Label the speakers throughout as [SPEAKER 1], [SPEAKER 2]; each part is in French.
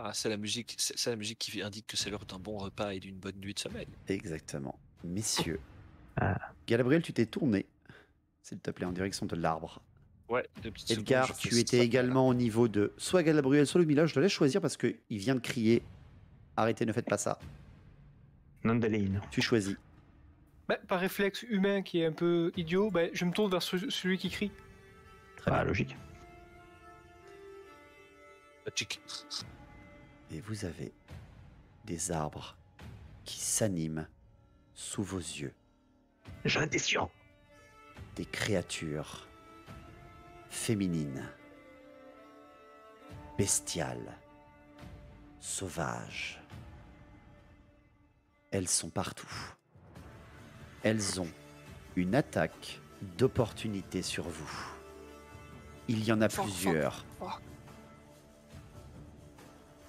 [SPEAKER 1] Ah, c'est la musique qui indique que c'est l'heure d'un bon repas et d'une bonne nuit de sommeil.
[SPEAKER 2] Exactement. Messieurs,
[SPEAKER 3] Ah.
[SPEAKER 2] Gabriel, tu t'es tourné, s'il te plaît, en direction de l'arbre.
[SPEAKER 1] Ouais, 2 petites
[SPEAKER 2] Edgar,
[SPEAKER 1] secondes, je
[SPEAKER 2] tu
[SPEAKER 1] fais
[SPEAKER 2] étais
[SPEAKER 1] ça.
[SPEAKER 2] également au niveau de soit Gabriel, soit Ludmilla. Je te laisse choisir parce qu'il vient de crier « Arrêtez, ne faites pas ça
[SPEAKER 3] Nondaline. ».
[SPEAKER 2] Tu choisis.
[SPEAKER 4] Bah, par réflexe humain qui est un peu idiot, bah, je me tourne vers celui qui crie.
[SPEAKER 2] Très
[SPEAKER 3] Ah,
[SPEAKER 2] bien.
[SPEAKER 3] logique.
[SPEAKER 1] Tchic.
[SPEAKER 2] Et vous avez des arbres qui s'animent sous vos yeux.
[SPEAKER 3] J'en étais sûr.
[SPEAKER 2] Des créatures féminines, bestiales, sauvages. Elles sont partout. Elles ont une attaque d'opportunité sur vous. Il y en a plusieurs.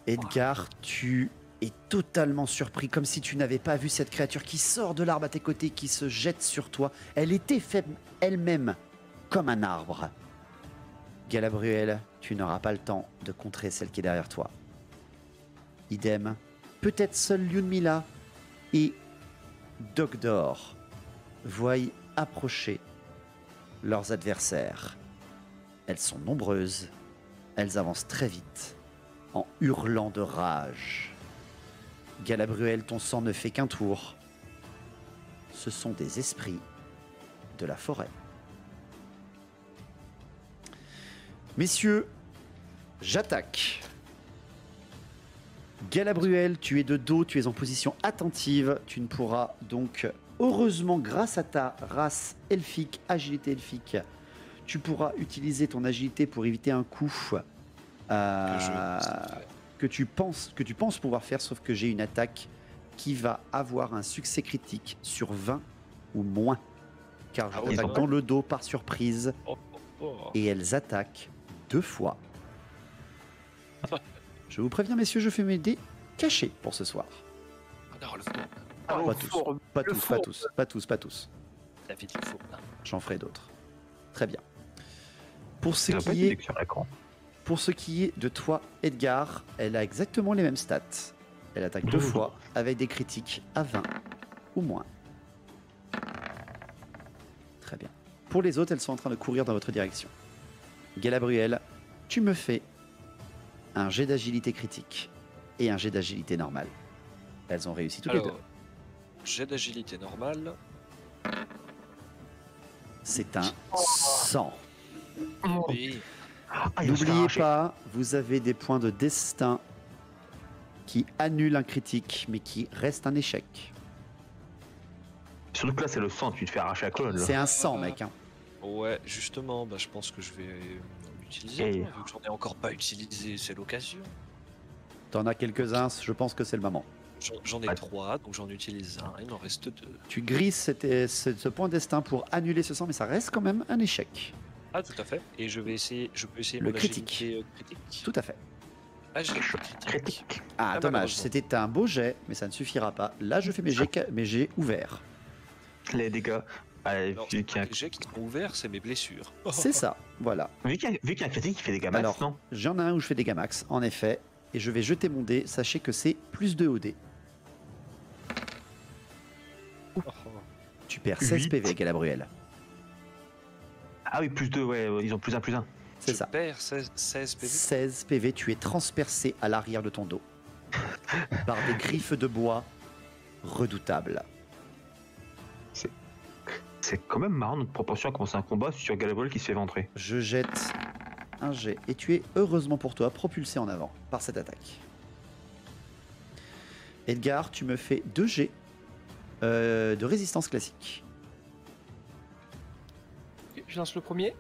[SPEAKER 2] Edgar, tu es totalement surpris, comme si tu n'avais pas vu cette créature qui sort de l'arbre à tes côtés, qui se jette sur toi. Elle était faite elle-même comme un arbre. Galadriel, tu n'auras pas le temps de contrer celle qui est derrière toi. Idem. Peut-être seule Lyudmila et Dogdor voient approcher leurs adversaires. Elles sont nombreuses, elles avancent très vite, en hurlant de rage. Galadriel, ton sang ne fait qu'un tour. Ce sont des esprits de la forêt. Messieurs, j'attaque. Galadriel, tu es de dos, tu es en position attentive. Tu ne pourras donc, heureusement, grâce à ta race elfique, agilité elfique, tu pourras utiliser ton agilité pour éviter un coup que tu penses pouvoir faire, sauf que j'ai une attaque qui va avoir un succès critique sur 20 ou moins. Car je t'attaque dans le dos par surprise et elles attaquent 2 fois. Je vous préviens, messieurs, je fais mes dés cachés pour ce soir. Pas tous.
[SPEAKER 1] David, il faut.
[SPEAKER 2] J'en ferai d'autres. Très bien. Pour ce
[SPEAKER 3] Ça va pas
[SPEAKER 2] qui
[SPEAKER 3] être
[SPEAKER 2] est
[SPEAKER 3] sur l'écran.
[SPEAKER 2] Pour ce qui est de toi, Edgar, elle a exactement les mêmes stats. Elle attaque 2 fois avec des critiques à 20 ou moins. Très bien. Pour les autres, elles sont en train de courir dans votre direction. Galadriel, tu me fais un jet d'agilité critique et un jet d'agilité normale. Elles ont réussi toutes les deux.
[SPEAKER 1] Jet d'agilité normale.
[SPEAKER 2] C'est un 100.
[SPEAKER 1] Et
[SPEAKER 2] N'oubliez pas, vous avez des points de destin qui annulent un critique, mais qui restent un échec.
[SPEAKER 3] Surtout que là, c'est le sang, tu te fais arracher la colonne. là.
[SPEAKER 2] C'est un 100, mec. Hein.
[SPEAKER 1] ouais, justement, je pense que je vais l'utiliser.
[SPEAKER 3] Et-
[SPEAKER 1] Vu que j'en ai encore pas utilisé, c'est l'occasion.
[SPEAKER 2] T'en as quelques-uns, je pense que c'est le moment.
[SPEAKER 1] J'en ai
[SPEAKER 3] Ouais.
[SPEAKER 1] 3, donc j'en utilise un. Il m'en reste 2.
[SPEAKER 2] Tu grisses ce point de destin pour annuler ce 100, mais ça reste quand même un échec.
[SPEAKER 1] Ah, tout à fait. Et je peux essayer
[SPEAKER 2] Le
[SPEAKER 1] mon
[SPEAKER 2] critique.
[SPEAKER 1] agilité critique.
[SPEAKER 2] Tout à fait.
[SPEAKER 1] Agilité critique.
[SPEAKER 3] Critique.
[SPEAKER 2] Ah,
[SPEAKER 1] Ah,
[SPEAKER 2] dommage,
[SPEAKER 1] malheureusement.
[SPEAKER 2] c'était un beau jet, mais ça ne suffira pas. Là, je fais mes jets ouverts.
[SPEAKER 3] Les dégâts. Allez,
[SPEAKER 1] Alors,
[SPEAKER 3] vu qu'il y a
[SPEAKER 1] les jets qui sont ouverts, c'est mes blessures.
[SPEAKER 2] C'est ça, voilà.
[SPEAKER 3] vu qu'il y a un critique qui fait des dégâts max,
[SPEAKER 2] Alors,
[SPEAKER 3] non
[SPEAKER 2] j'en ai un où je fais des max, en effet, et je vais jeter mon dé. Sachez que c'est plus 2 au dé. Tu perds 16
[SPEAKER 3] 8.
[SPEAKER 2] PV, Galadriel.
[SPEAKER 3] Ah oui, plus 2, ouais, ils ont plus 1, plus 1.
[SPEAKER 2] C'est
[SPEAKER 1] Je
[SPEAKER 2] ça.
[SPEAKER 1] perds 16 PV.
[SPEAKER 2] 16 PV, tu es transpercé à l'arrière de ton dos par des griffes de bois redoutables.
[SPEAKER 3] C'est quand même marrant notre proportion à commencer un combat sur Galadriel qui se fait ventrer.
[SPEAKER 2] Je jette un jet et tu es, heureusement pour toi, propulsé en avant par cette attaque. Edgar, tu me fais 2 jets de résistance classique.
[SPEAKER 4] Je lance le premier.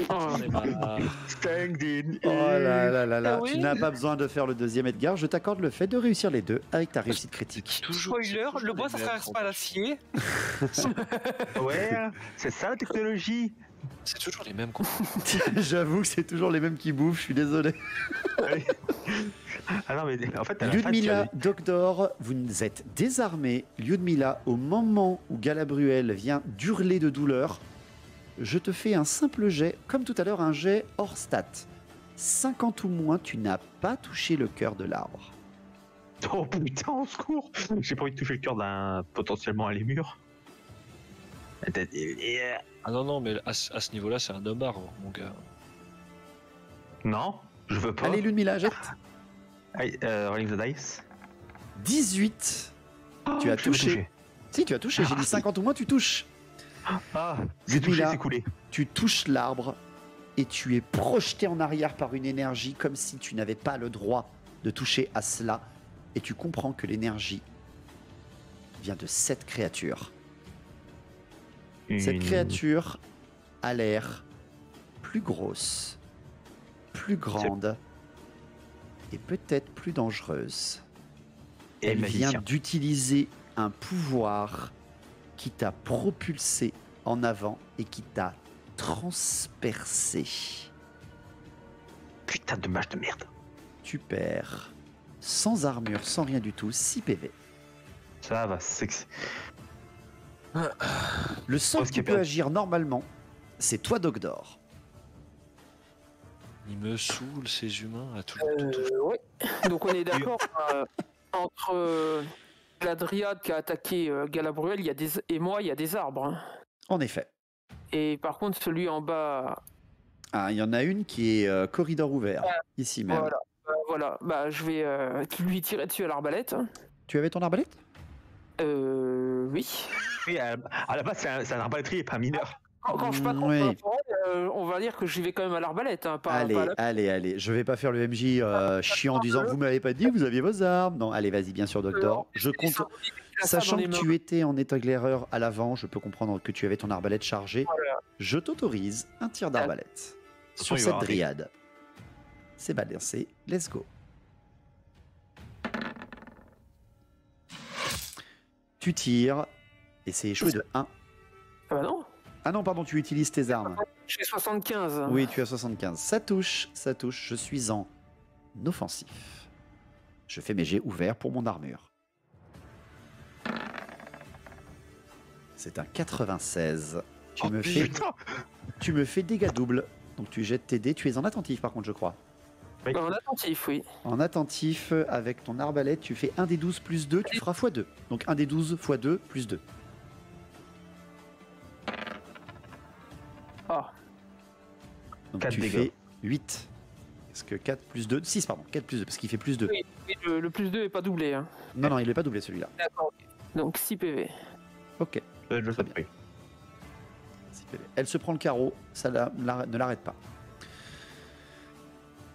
[SPEAKER 1] J'en ai marre.
[SPEAKER 3] Standing.
[SPEAKER 2] Oh là là là là,
[SPEAKER 4] Ah oui.
[SPEAKER 2] tu n'as pas besoin de faire le deuxième, Edgar. Je t'accorde le fait de réussir les deux avec ta réussite critique.
[SPEAKER 4] Spoiler, le bois ça traverse pas l'acier.
[SPEAKER 3] Ouais, c'est ça la technologie.
[SPEAKER 1] C'est toujours les mêmes combos.
[SPEAKER 2] J'avoue que c'est toujours les mêmes qui bouffent, je suis désolé.
[SPEAKER 3] Ah non, mais en fait, à la fin,
[SPEAKER 2] Lyudmila, Dogdor, vous êtes désarmés. Lyudmila, au moment où Galadriel vient d'hurler de douleur, je te fais un simple jet, comme tout à l'heure, un jet hors stat. 50 ou moins, tu n'as pas touché le cœur de l'arbre.
[SPEAKER 3] Oh putain, au secours! J'ai pas envie de toucher le cœur d'un potentiellement un lémur.
[SPEAKER 1] Ah non, mais à ce niveau-là, c'est un homme arbre, mon gars.
[SPEAKER 3] Non, je veux pas.
[SPEAKER 2] Allez, Ludmilla, jette.
[SPEAKER 3] Allez, rolling the dice.
[SPEAKER 2] 18. Tu as
[SPEAKER 3] Je vais
[SPEAKER 2] touché.
[SPEAKER 3] toucher.
[SPEAKER 2] Si, tu as touché, j'ai dit 50 ou moins, tu touches.
[SPEAKER 3] Ah, c'est touché,
[SPEAKER 2] Ludmilla,
[SPEAKER 3] c'est coulé.
[SPEAKER 2] tu touches l'arbre et tu es projeté en arrière par une énergie comme si tu n'avais pas le droit de toucher à cela. Et tu comprends que l'énergie vient de cette créature. Cette créature a l'air plus grosse, plus grande et peut-être plus dangereuse.
[SPEAKER 3] Et
[SPEAKER 2] Elle vient
[SPEAKER 3] magicien.
[SPEAKER 2] d'utiliser un pouvoir qui t'a propulsé en avant et qui t'a transpercé.
[SPEAKER 3] Putain de mage de merde.
[SPEAKER 2] Tu perds, sans armure, sans rien du tout, 6 PV.
[SPEAKER 3] Ça va, c'est...
[SPEAKER 2] Le seul
[SPEAKER 3] Parce
[SPEAKER 2] qui
[SPEAKER 3] qu'il
[SPEAKER 2] peut
[SPEAKER 3] perd.
[SPEAKER 2] agir normalement, c'est toi, Dogdor.
[SPEAKER 1] Ils me saoulent, ces humains, à tout.
[SPEAKER 5] Ouais. Donc on est d'accord entre la dryade qui a attaqué Galabruel et moi, il y a des arbres. Hein.
[SPEAKER 2] En effet.
[SPEAKER 5] Et par contre, celui en bas,
[SPEAKER 2] Ah, il y en a une qui est corridor ouvert, ici même.
[SPEAKER 5] voilà. Bah, je vais lui tirer dessus à l'arbalète. Hein.
[SPEAKER 2] Tu avais ton arbalète?
[SPEAKER 5] Oui.
[SPEAKER 3] Oui, à la base, c'est un arbalétrier et pas un mineur.
[SPEAKER 5] Quand je passe contre
[SPEAKER 2] Oui.
[SPEAKER 5] la forêt, on va dire que j'y vais quand même à l'arbalète. Hein, pas à la...
[SPEAKER 2] Allez. Je vais pas faire le MJ chiant en disant vous m'avez pas dit que vous aviez vos armes. Non, allez, vas-y, bien sûr, Dogdor. Je compte. Sachant que tu étais en état éclaireur à l'avant, je peux comprendre que tu avais ton arbalète chargée.
[SPEAKER 5] Voilà.
[SPEAKER 2] Je t'autorise un tir d'arbalète sur
[SPEAKER 3] il va
[SPEAKER 2] cette
[SPEAKER 3] rater.
[SPEAKER 2] dryade. C'est balancé, let's go. Tu tires et c'est échoué de 1.
[SPEAKER 5] Ah bah non,
[SPEAKER 2] Ah non, pardon, tu utilises tes armes.
[SPEAKER 5] je suis 75.
[SPEAKER 2] Oui, tu as 75. Ça touche. Je suis en offensif. Je fais mes jets ouverts pour mon armure. C'est un 96. Tu me fais dégâts doubles. Donc tu jettes tes dés. Tu es en attentif par contre, je crois.
[SPEAKER 5] En attentif, oui.
[SPEAKER 2] En attentif, avec ton arbalète, tu fais 1 des 12 plus 2, tu feras x2. Donc 1 des 12 x 2 plus 2.
[SPEAKER 5] Ah,
[SPEAKER 2] Donc
[SPEAKER 3] 4
[SPEAKER 2] tu
[SPEAKER 3] dégâts.
[SPEAKER 2] fais 8. Parce que 4 plus 2, 6 pardon, 4 plus 2, parce qu'il fait plus 2.
[SPEAKER 5] oui, le plus 2 est pas doublé. Hein.
[SPEAKER 2] Non, il n'est pas doublé celui-là.
[SPEAKER 5] D'accord. Donc 6 PV.
[SPEAKER 2] Ok.
[SPEAKER 3] Je sais
[SPEAKER 2] bien.
[SPEAKER 3] pas.
[SPEAKER 2] Elle se prend le carreau, ça ne l'arrête pas.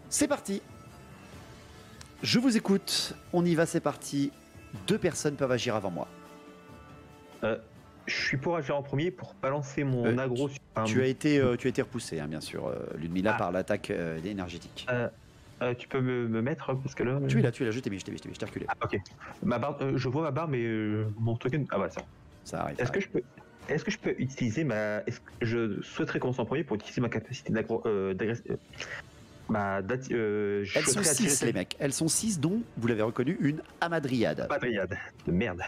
[SPEAKER 2] C'est parti. Je vous écoute. On y va, c'est parti. 2 personnes peuvent agir avant moi.
[SPEAKER 3] Je suis pour agir en premier pour balancer mon aggro sur un...
[SPEAKER 2] Tu as été repoussé, hein, bien sûr, Ludmilla,
[SPEAKER 3] Ah.
[SPEAKER 2] par l'attaque énergétique.
[SPEAKER 3] tu peux me mettre parce que là...
[SPEAKER 2] Tu es là, je t'ai mis, je t'ai reculé.
[SPEAKER 3] Ah, ok. Ma barre, je vois ma barre, mais mon token... Ah, voilà, ça.
[SPEAKER 2] Ça arrive.
[SPEAKER 3] Est-ce que je peux utiliser ma... Est-ce que je souhaiterais commencer en premier pour utiliser ma capacité d'aggro...
[SPEAKER 2] Elles sont 6, les mecs. Elles sont 6, dont, vous l'avez reconnu, une Amadriade.
[SPEAKER 3] Madriade. De merde.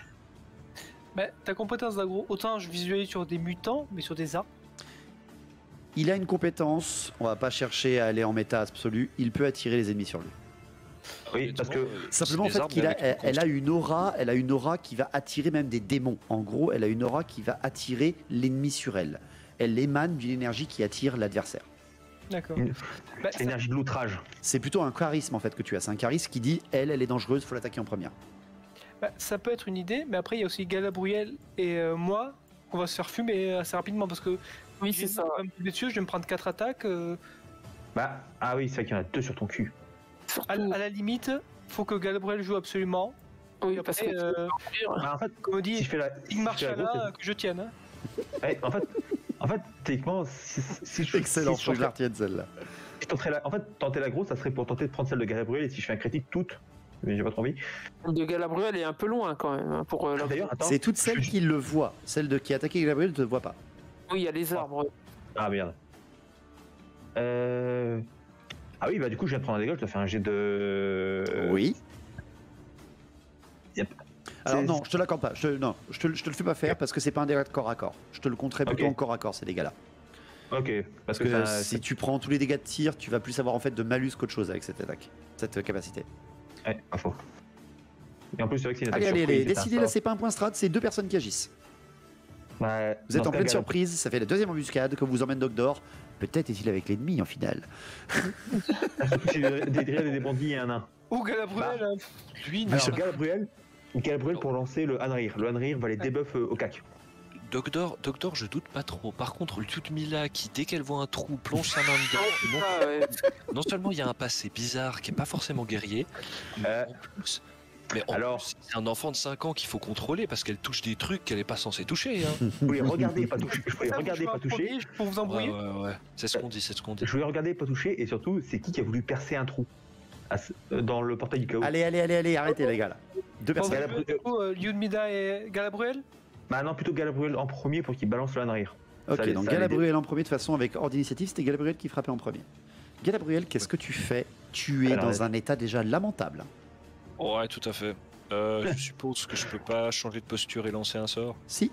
[SPEAKER 4] Bah, ta compétence d'aggro, autant je visualise sur des mutants, mais sur des arbres.
[SPEAKER 2] Il a une compétence, on va pas chercher à aller en méta absolu, il peut attirer les ennemis sur lui.
[SPEAKER 3] Oui, parce que...
[SPEAKER 2] Simplement, en fait, elle a une aura qui va attirer même des démons. En gros, elle a une aura qui va attirer l'ennemi sur elle. Elle émane d'une énergie qui attire l'adversaire.
[SPEAKER 4] D'accord.
[SPEAKER 3] Une-
[SPEAKER 4] Bah,
[SPEAKER 3] C'est l'énergie de l'outrage.
[SPEAKER 2] C'est plutôt un charisme en fait que tu as. C'est un charisme qui dit elle est dangereuse, faut l'attaquer en première.
[SPEAKER 4] ça peut être une idée, mais après il y a aussi Galabruel et moi, qu'on va se faire fumer assez rapidement parce que
[SPEAKER 5] Oui, c'est ça.
[SPEAKER 4] un peu dessus, je vais me prendre 4 attaques.
[SPEAKER 3] Ah oui, c'est vrai qu'il y en a 2 sur ton cul.
[SPEAKER 4] À la limite, faut que Galabruel joue absolument.
[SPEAKER 5] Oui,
[SPEAKER 4] Et
[SPEAKER 5] parce
[SPEAKER 4] après,
[SPEAKER 5] que
[SPEAKER 3] Bah, en fait,
[SPEAKER 4] comme on dit,
[SPEAKER 3] si je fais la...
[SPEAKER 4] il marche là, que je tienne. Hein.
[SPEAKER 3] Ouais, en fait, techniquement, si je...
[SPEAKER 2] Excellent,
[SPEAKER 3] si
[SPEAKER 2] faut que je la retienne celle-là.
[SPEAKER 3] je tenterais en fait, tenter la grosse, ça serait pour tenter de prendre celle de Gabriel, et si je fais un critique, toutes. Mais j'ai pas trop envie.
[SPEAKER 5] de Galabruel est un peu loin quand même. Hein, pour, la...
[SPEAKER 3] D'ailleurs, attends.
[SPEAKER 2] C'est toutes celles qui le voient. Celle qui a attaqué Gabriel ne te voit pas.
[SPEAKER 5] Oui, il y a les arbres.
[SPEAKER 3] Ah merde. Ah oui, bah du coup, je viens de prendre un dégât, je dois faire un jet de...
[SPEAKER 2] Oui.
[SPEAKER 3] Yep.
[SPEAKER 2] Alors
[SPEAKER 3] C'est-
[SPEAKER 2] non, je te l'accorde pas. Je te le fais pas faire parce que c'est pas un dégât de corps à corps. Je te le compterai plutôt
[SPEAKER 3] Ok.
[SPEAKER 2] en corps à corps ces dégâts-là.
[SPEAKER 3] Ok,
[SPEAKER 2] Parce
[SPEAKER 3] parce
[SPEAKER 2] que
[SPEAKER 3] que ça.
[SPEAKER 2] si tu prends tous les dégâts de tir, tu vas plus avoir en fait de malus qu'autre chose avec cette attaque, cette capacité.
[SPEAKER 3] Ouais, pas faux. Et en plus, c'est vrai que c'est une attaque
[SPEAKER 2] Allez,
[SPEAKER 3] surprise, et
[SPEAKER 2] décidez
[SPEAKER 3] ça-
[SPEAKER 2] là, c'est pas un point strat, c'est deux personnes qui agissent.
[SPEAKER 3] Ouais,
[SPEAKER 2] Vous êtes
[SPEAKER 3] dans
[SPEAKER 2] en
[SPEAKER 3] ce
[SPEAKER 2] pleine
[SPEAKER 3] cas,
[SPEAKER 2] surprise, ça fait la deuxième embuscade que vous emmène Dogdor. Peut-être est-il avec l'ennemi en finale.
[SPEAKER 3] Surtout si j'ai des drilles et des bandits et un nain.
[SPEAKER 4] Ou Galabruel,
[SPEAKER 3] Bah.
[SPEAKER 1] Lui, non.
[SPEAKER 3] Alors, Galabruel pour lancer le Hanrir. Le Hanrir va les debuff au cac.
[SPEAKER 1] Doctor, je doute pas trop. Par contre, Lyudmila qui, dès qu'elle voit un trou, plonge sa main dedans.
[SPEAKER 5] Ah, ouais.
[SPEAKER 1] Non seulement il y a un passé bizarre qui est pas forcément guerrier, mais
[SPEAKER 3] alors-
[SPEAKER 1] plus, c'est un enfant de 5 ans qu'il faut contrôler parce qu'elle touche des trucs qu'elle est pas censée toucher. Hein.
[SPEAKER 3] Je voulais regarder, pas toucher. Je voulais
[SPEAKER 4] ça,
[SPEAKER 3] regarder,
[SPEAKER 4] je
[SPEAKER 3] pas
[SPEAKER 4] vais
[SPEAKER 3] toucher.
[SPEAKER 4] improviser pour vous embrouiller.
[SPEAKER 1] Ouais. C'est ce qu'on dit, c'est ce qu'on dit.
[SPEAKER 3] Je voulais regarder, pas toucher. Et surtout, c'est qui a voulu percer un trou dans le portail du chaos.
[SPEAKER 2] Allez, arrêtez les gars là. Deux
[SPEAKER 4] Bon,
[SPEAKER 2] personnes.
[SPEAKER 3] Galabruel-
[SPEAKER 4] du coup, Lyudmila et Galabruel.
[SPEAKER 3] Bah non, plutôt Galabruel en premier pour qu'il balance le Hanrir.
[SPEAKER 2] Ok,
[SPEAKER 3] Ça,
[SPEAKER 2] donc
[SPEAKER 3] ça,
[SPEAKER 2] Galabruel en premier, de toute façon, avec ordre d'initiative, c'était Galabruel qui frappait en premier. Galabruel, qu'est-ce que tu fais? Tu es
[SPEAKER 3] Alors,
[SPEAKER 2] dans un état déjà lamentable.
[SPEAKER 1] Ouais, tout à fait. Je suppose que je peux pas changer de posture et lancer un sort.
[SPEAKER 2] Si,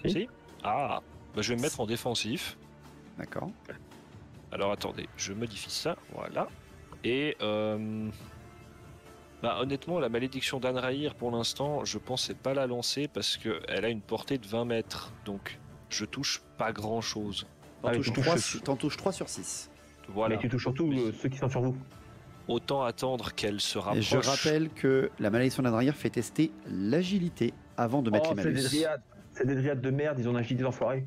[SPEAKER 1] Si. Ah, bah, je vais me mettre en défensif.
[SPEAKER 2] d'accord.
[SPEAKER 1] Alors attendez, je modifie ça, voilà. Et bah, honnêtement, la malédiction d'Anraïr, pour l'instant, je pensais pas la lancer parce qu'elle a une portée de 20 mètres. Donc, je touche pas grand chose.
[SPEAKER 2] T'en
[SPEAKER 3] Ah oui,
[SPEAKER 2] touches
[SPEAKER 3] tu
[SPEAKER 2] 3
[SPEAKER 3] touches-
[SPEAKER 2] t'en touches 3 sur 6.
[SPEAKER 1] Voilà.
[SPEAKER 3] Mais tu touches surtout ceux qui sont sur vous.
[SPEAKER 1] Autant attendre qu'elle se
[SPEAKER 2] Et
[SPEAKER 1] rapproche.
[SPEAKER 2] je rappelle que la malédiction d'Adrair fait tester l'agilité avant de mettre les
[SPEAKER 3] c'est
[SPEAKER 2] malus.
[SPEAKER 3] des dryades. C'est des dryades de merde, ils ont agi des enfoirés.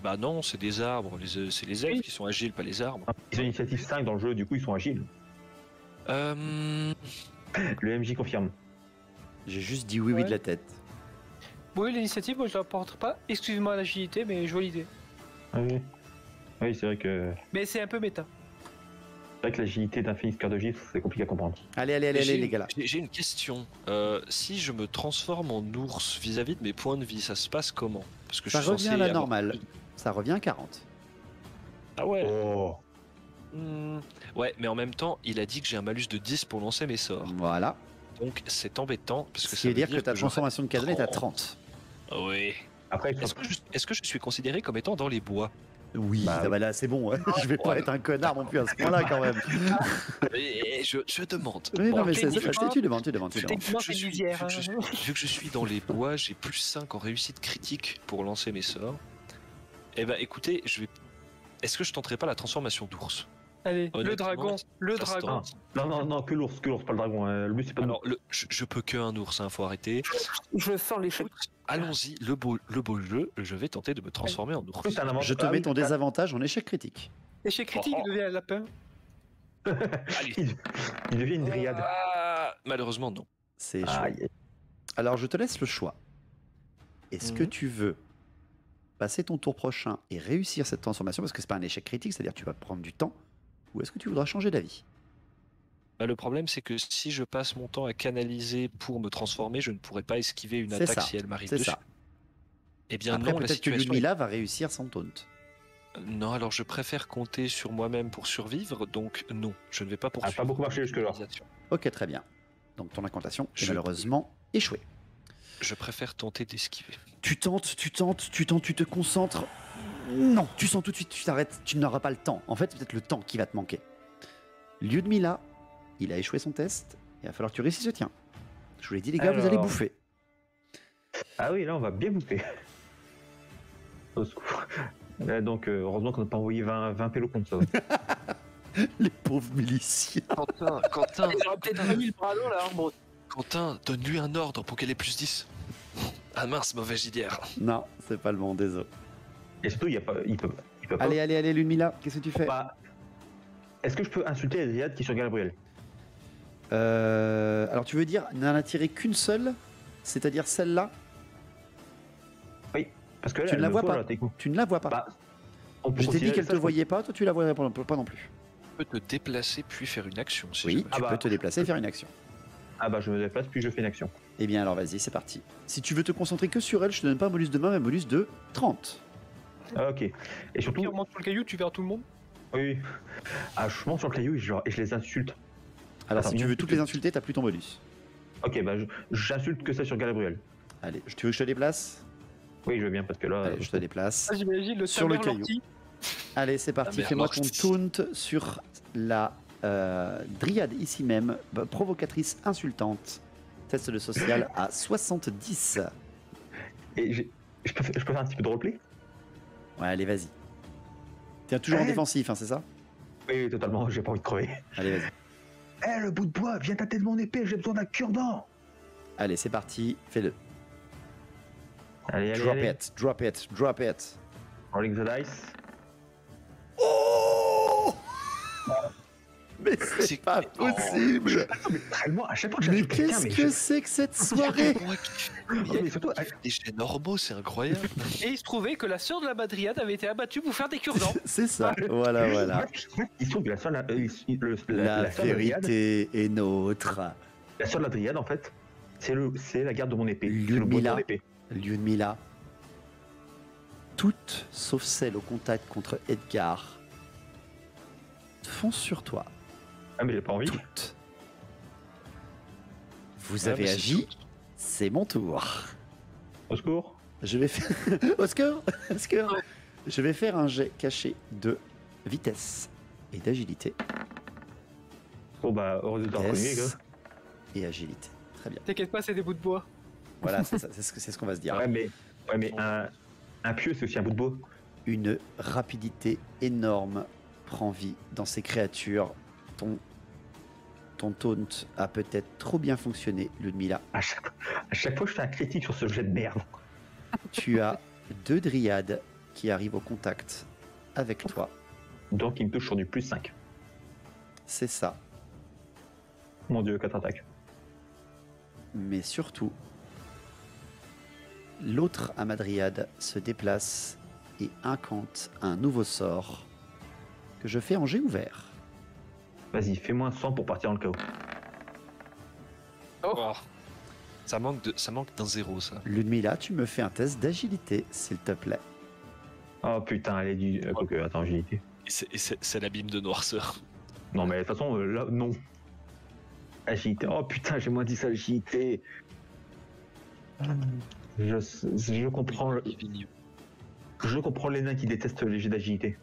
[SPEAKER 1] Bah non, c'est des arbres. C'est les elfes qui sont agiles, pas les arbres.
[SPEAKER 3] Ils ont initiative 5 dans le jeu, du coup ils sont agiles. Le MJ confirme.
[SPEAKER 2] J'ai juste dit oui de la tête.
[SPEAKER 4] Oui, l'initiative, moi je la porte pas exclusivement à l'agilité, mais je vois l'idée.
[SPEAKER 3] Ah oui. Oui, c'est vrai que
[SPEAKER 4] Mais c'est un peu méta.
[SPEAKER 3] l'agilité d'un phénix cœur de gifle, c'est compliqué à comprendre.
[SPEAKER 2] Allez, les gars là.
[SPEAKER 1] J'ai une question. Si je me transforme en ours vis-à-vis de mes points de vie, ça se passe comment? Parce que
[SPEAKER 2] Ça
[SPEAKER 1] je suis
[SPEAKER 2] revient
[SPEAKER 1] censé
[SPEAKER 2] à la
[SPEAKER 1] avoir-
[SPEAKER 2] normale. Ça revient à 40.
[SPEAKER 1] Ah ouais.
[SPEAKER 3] Oh.
[SPEAKER 1] Ouais, mais en même temps, il a dit que j'ai un malus de 10 pour lancer mes sorts.
[SPEAKER 2] Voilà.
[SPEAKER 1] Donc c'est embêtant parce que
[SPEAKER 2] Ce
[SPEAKER 1] ça
[SPEAKER 2] qui veut
[SPEAKER 1] veut
[SPEAKER 2] dire que ta
[SPEAKER 1] je-
[SPEAKER 2] transformation de cadran est à
[SPEAKER 1] Oh.
[SPEAKER 2] 30.
[SPEAKER 1] Oui.
[SPEAKER 3] Après,
[SPEAKER 1] Est-ce que je suis considéré comme étant dans les bois?
[SPEAKER 2] Oui,
[SPEAKER 3] Bah oui.
[SPEAKER 2] là c'est bon. Je vais pas
[SPEAKER 1] Ouais.
[SPEAKER 2] être un connard non plus à ce point-là quand même.
[SPEAKER 1] Je demande.
[SPEAKER 2] Oui, non, mais c'est
[SPEAKER 4] techniquement-
[SPEAKER 2] tu demandes.
[SPEAKER 4] Techniquement, c'est
[SPEAKER 1] Vu
[SPEAKER 4] lisière.
[SPEAKER 1] que je suis- vu que je suis dans les bois, j'ai plus 5 en réussite critique pour lancer mes sorts. Eh ben écoutez, est-ce que je tenterai pas la transformation d'ours?
[SPEAKER 4] Allez, le
[SPEAKER 1] Honnêtement,
[SPEAKER 4] dragon, le
[SPEAKER 1] ça se
[SPEAKER 4] dragon.
[SPEAKER 1] tente.
[SPEAKER 3] non, que l'ours, pas le dragon. Le but c'est pas de
[SPEAKER 1] Alors, je peux que un ours, hein, faut arrêter.
[SPEAKER 5] Je sens l'échec.
[SPEAKER 1] Allons-y, le beau jeu, je vais tenter de me transformer en ours.
[SPEAKER 3] C'est un avantage.
[SPEAKER 2] Je te mets ton désavantage en échec critique.
[SPEAKER 4] Échec critique,
[SPEAKER 1] Oh.
[SPEAKER 4] il devient un lapin.
[SPEAKER 1] Allez.
[SPEAKER 3] Il devient une dryade.
[SPEAKER 1] Ah, malheureusement, non.
[SPEAKER 2] C'est chaud.
[SPEAKER 3] Aïe.
[SPEAKER 2] Alors je te laisse le choix. Est-ce que
[SPEAKER 1] Mhm.
[SPEAKER 2] tu veux passer ton tour prochain et réussir cette transformation parce que c'est pas un échec critique, c'est-à-dire que tu vas prendre du temps, ou est-ce que tu voudras changer d'avis?
[SPEAKER 1] Bah, le problème, c'est que si je passe mon temps à canaliser pour me transformer, je ne pourrai pas esquiver une
[SPEAKER 2] C'est
[SPEAKER 1] attaque
[SPEAKER 2] ça,
[SPEAKER 1] si elle m'arrive
[SPEAKER 2] C'est
[SPEAKER 1] dessus.
[SPEAKER 2] ça.
[SPEAKER 1] Eh bien
[SPEAKER 2] Après
[SPEAKER 1] non, la
[SPEAKER 2] peut-être que
[SPEAKER 1] situation
[SPEAKER 2] Ludmilla va réussir sans taunt.
[SPEAKER 1] Non, alors je préfère compter sur moi-même pour survivre, donc non, je ne vais pas poursuivre.
[SPEAKER 3] pas beaucoup marché jusque-là.
[SPEAKER 1] l'utilisation.
[SPEAKER 2] Ok, très bien. Donc ton incantation est
[SPEAKER 1] Je-
[SPEAKER 2] malheureusement échouée.
[SPEAKER 1] Je préfère tenter d'esquiver.
[SPEAKER 2] Tu tentes, tu te concentres. Non, tu sens tout de suite, tu t'arrêtes, tu n'auras pas le temps. En fait, c'est peut-être le temps qui va te manquer. Lyudmilla, il a échoué son test, il va falloir que tu réussisses le tien. Je vous l'ai dit, les gars, vous allez
[SPEAKER 3] Alors.
[SPEAKER 2] bouffer.
[SPEAKER 3] Ah oui, là on va bien bouffer. Au secours. Donc heureusement qu'on n'a pas envoyé 20 pélos contre ça.
[SPEAKER 2] Les pauvres miliciens.
[SPEAKER 1] Quentin,
[SPEAKER 5] Il aura peut-être mis le bras dans l'arbre.
[SPEAKER 1] Quentin, donne-lui un ordre pour qu'elle ait plus 10. Ah mince, mauvaise idée.
[SPEAKER 2] Non, c'est pas le bon, désolé.
[SPEAKER 3] Et surtout, il peut pas.
[SPEAKER 2] Allez, Ludmilla, qu'est-ce que tu fais?
[SPEAKER 3] Bah, est-ce que je peux insulter la dryade qui est sur Gabriel?
[SPEAKER 2] Alors tu veux dire n'en attirer qu'une seule, c'est-à-dire celle-là?
[SPEAKER 3] Oui, parce que là,
[SPEAKER 2] Tu ne la
[SPEAKER 3] elle
[SPEAKER 2] vois
[SPEAKER 3] me
[SPEAKER 2] pas.
[SPEAKER 3] voit, là, techniquement.
[SPEAKER 2] Tu ne la vois pas.
[SPEAKER 3] Bah, on peut
[SPEAKER 2] Je t'ai dit
[SPEAKER 3] considérer
[SPEAKER 2] qu'elle
[SPEAKER 3] ça
[SPEAKER 2] te
[SPEAKER 3] comme-
[SPEAKER 2] voyait pas, toi tu la voyais pas non plus.
[SPEAKER 1] Tu peux te déplacer puis faire une action. Si
[SPEAKER 2] Oui,
[SPEAKER 1] jamais.
[SPEAKER 2] tu
[SPEAKER 3] Ah bah.
[SPEAKER 2] peux te déplacer et faire une action.
[SPEAKER 3] Ah bah je me déplace puis je fais une action.
[SPEAKER 2] Eh bien alors vas-y, c'est parti. Si tu veux te concentrer que sur elle, je te donne pas un bonus de main, mais un bonus de 30.
[SPEAKER 3] Ah, ok. Et surtout,
[SPEAKER 4] Puis on monte sur le caillou, tu verras tout le monde.
[SPEAKER 3] oui. Ah, je monte sur le caillou et je les insulte.
[SPEAKER 2] Alors
[SPEAKER 3] Attends,
[SPEAKER 2] si tu
[SPEAKER 3] non,
[SPEAKER 2] veux toutes les insulter, t'as plus ton bonus.
[SPEAKER 3] Ok, bah j'insulte que ça sur Gabriel.
[SPEAKER 2] Allez, tu veux que je te déplace?
[SPEAKER 3] Oui, je veux bien parce que là.
[SPEAKER 2] Allez, je te déplace.
[SPEAKER 4] Ah, j'imagine le
[SPEAKER 2] Sur le
[SPEAKER 4] Samer
[SPEAKER 2] caillou.
[SPEAKER 4] Lortie.
[SPEAKER 2] Allez, c'est parti.
[SPEAKER 1] mère
[SPEAKER 2] Fais-moi
[SPEAKER 1] morte.
[SPEAKER 2] ton taunt sur la dryade ici même, provocatrice insultante. Test de social à 70.
[SPEAKER 3] Et je peux faire un petit peu de roleplay?
[SPEAKER 2] Ouais, allez, vas-y. T'es toujours en
[SPEAKER 3] Ouais.
[SPEAKER 2] défensif, hein, c'est ça?
[SPEAKER 3] Oui, totalement, j'ai pas envie de crever.
[SPEAKER 2] Allez, vas-y.
[SPEAKER 3] Eh, le bout de bois, viens tâter de mon épée, j'ai besoin d'un cure-dent.
[SPEAKER 2] Allez, c'est parti. Fais-le.
[SPEAKER 3] Allez, allez,
[SPEAKER 2] Drop
[SPEAKER 3] allez.
[SPEAKER 2] it, drop it, drop it.
[SPEAKER 3] Rolling the dice.
[SPEAKER 2] Oh! Mais c'est
[SPEAKER 1] C'est-
[SPEAKER 2] pas possible!
[SPEAKER 3] Attends, mais réellement, à chaque fois que
[SPEAKER 2] Mais
[SPEAKER 3] j'ajoute quelqu'un,
[SPEAKER 2] qu'est-ce
[SPEAKER 3] mais
[SPEAKER 2] que c'est que cette soirée?
[SPEAKER 3] mais surtout,
[SPEAKER 1] Des jets normaux, c'est incroyable.
[SPEAKER 4] Et il se trouvait que la sœur de la Madriade avait été abattue pour faire des cure-dents.
[SPEAKER 2] C'est ça, voilà, voilà.
[SPEAKER 3] il se trouve que la sœur
[SPEAKER 2] La
[SPEAKER 3] sœur de Dryade-
[SPEAKER 2] vérité est nôtre.
[SPEAKER 3] la sœur de la Dryade, en fait, c'est la garde de mon épée. C'est le bois de
[SPEAKER 2] Ludmilla.
[SPEAKER 3] mon épée.
[SPEAKER 2] Ludmilla, toutes, sauf celles au contact contre Edgar, foncent sur toi.
[SPEAKER 3] Ah, mais j'ai pas envie.
[SPEAKER 2] Toutes. Vous
[SPEAKER 1] Ouais,
[SPEAKER 2] avez
[SPEAKER 1] mais c'est
[SPEAKER 2] agi,
[SPEAKER 1] tout.
[SPEAKER 2] c'est mon tour.
[SPEAKER 3] Au secours.
[SPEAKER 2] Je vais faire... Oscar, Oscar. Je vais faire un jet caché de vitesse et d'agilité.
[SPEAKER 3] Bon, bah, heureux de te reconnaître, les
[SPEAKER 2] Vitesse
[SPEAKER 3] gars.
[SPEAKER 2] et agilité. Très bien.
[SPEAKER 4] T'inquiète pas, c'est des bouts de bois.
[SPEAKER 2] Voilà, c'est ça, c'est ce qu'on va se dire.
[SPEAKER 3] Ouais, mais un pieu, c'est aussi un bout de bois.
[SPEAKER 2] Une rapidité énorme prend vie dans ces créatures. Ton taunt a peut-être trop bien fonctionné, Ludmilla.
[SPEAKER 3] À chaque fois, je fais un critique sur ce jet de merde.
[SPEAKER 2] Tu as 2 dryades qui arrivent au contact avec toi.
[SPEAKER 3] Donc, il me touche sur du plus 5.
[SPEAKER 2] C'est ça.
[SPEAKER 3] Mon dieu, 4 attaques.
[SPEAKER 2] Mais surtout, l'autre Amadryade se déplace et incante un nouveau sort que je fais en jet ouvert.
[SPEAKER 3] Vas-y, fais-moi 100 pour partir dans le chaos.
[SPEAKER 1] Oh. Ça manque d'un zéro, ça.
[SPEAKER 2] Ludmilla, tu me fais un test d'agilité, s'il te plaît.
[SPEAKER 3] Oh putain, elle est du. Quoique, attends, agilité.
[SPEAKER 1] Et c'est l'abîme de noirceur.
[SPEAKER 3] Non, mais de toute façon, là, non. Agilité. Oh putain, j'ai moins 10 agilité. Je comprends. Je comprends les nains qui détestent les jets d'agilité.